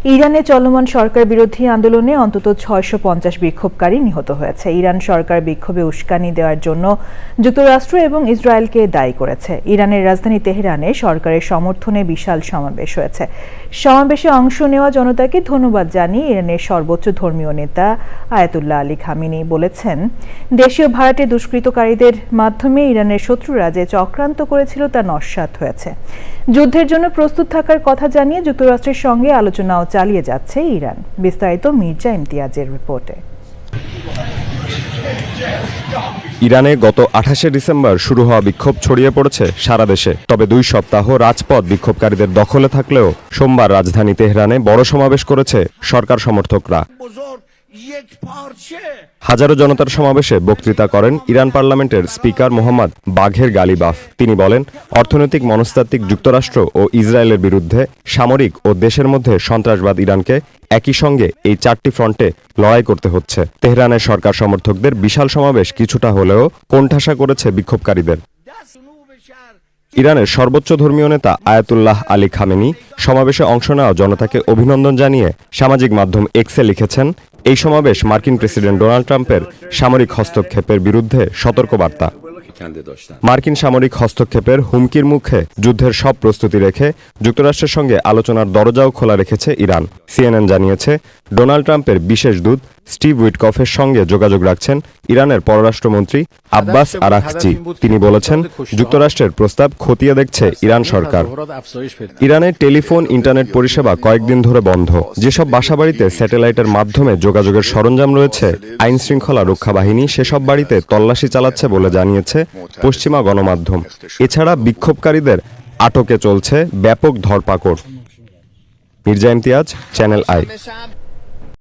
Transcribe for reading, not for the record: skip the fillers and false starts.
ইরানে চলমান সরকার বিরোধী আন্দোলনে অন্তত ৬৫০ বিক্ষোভকারী নিহত হয়েছে। ইরান সরকার বিক্ষোভে উস্কানি দেওয়ার জন্য যুক্তরাষ্ট্র এবং ইসরায়েলকে দায়ী করেছে। ইরানের রাজধানী তেহরানে সরকারের সমর্থনে বিশাল সমাবেশ হয়েছে। সমাবেশে অংশ নেওয়া জনতাকে ধন্যবাদ জানিয়ে ইরানের সর্বোচ্চ ধর্মীয় নেতা আয়াতুল্লাহ আলী খামেনি বলেছেন, দেশীয় ভাড়াটে দুষ্কৃতকারীদের মাধ্যমে ইরানের শত্রুরা যে চক্রান্ত করেছিল তা নস্যাৎ হয়েছে। যুদ্ধের জন্য প্রস্তুত থাকার কথা জানিয়ে যুক্তরাষ্ট্রের সঙ্গে আলোচনাও চালিয়ে যাচ্ছে ইরান। বিস্তারিত মির্জা ইমতিয়াজের রিপোর্টে। ইরানে গত ২৮শে ডিসেম্বর শুরু হওয়া বিক্ষোভ ছড়িয়ে পড়েছে সারা দেশে। তবে ২ সপ্তাহ রাজপথ বিক্ষোভকারীদের দখলে থাকলেও সোমবার রাজধানী তেহরানে বড় সমাবেশ করেছে সরকার সমর্থকরা। হাজারো জনতার সমাবেশে বক্তৃতা করেন ইরান পার্লামেন্টের স্পিকার মোহাম্মদ বাঘের গালিবাফ। তিনি বলেন, অর্থনৈতিক মনস্তাত্ত্বিক যুক্তরাষ্ট্র ও ইসরায়েলের বিরুদ্ধে সামরিক ও দেশের মধ্যে সন্ত্রাসবাদ ইরানকে একই সঙ্গে এই 4টি ফ্রন্টে লড়াই করতে হচ্ছে। তেহরানের সরকার সমর্থকদের বিশাল সমাবেশ কিছুটা হলেও কোণঠাসা করেছে বিক্ষোভকারীদের। ইরানের সর্বোচ্চ ধর্মীয় নেতা আয়াতুল্লাহ আলী খামেনি সমাবেশে অংশ নেওয়া জনতাকে অভিনন্দন জানিয়ে সামাজিক মাধ্যম এক্সে লিখেছেন, এই সমাবেশ মার্কিন প্রেসিডেন্ট ডোনাল্ড ট্রাম্পের সামরিক হস্তক্ষেপের বিরুদ্ধে সতর্কবার্তা। মার্কিন সামরিক হস্তক্ষেপের হুমকির মুখে যুদ্ধের সব প্রস্তুতি রেখে যুক্তরাষ্ট্রের সঙ্গে আলোচনার দরজাও খোলা রেখেছে ইরান। সিএনএন জানিয়েছে, ডোনাল্ড ট্রাম্পের বিশেষ দূত স্টিভ উইটকফের সঙ্গে যোগাযোগ রাখছেন ইরানের পররাষ্ট্রমন্ত্রী আব্বাস আরাকচি। তিনি বলেছেন, যুক্তরাষ্ট্রের প্রস্তাব খতিয়ে দেখছে ইরান সরকার। ইরানের টেলিফোন ইন্টারনেট পরিষেবা কয়েকদিন ধরে বন্ধ। যেসব বাসাবাড়িতে স্যাটেলাইটের মাধ্যমে যোগাযোগের সরঞ্জাম রয়েছে, আইন শৃঙ্খলা রক্ষা বাহিনী সেসব বাড়িতে তল্লাশি চালাচ্ছে বলে জানিয়েছে পশ্চিমা গণমাধ্যম। এছাড়া বিক্ষোভকারীদের আটকে চলছে ব্যাপক ধরপাকড়। Mirza Imtiaz, channel I.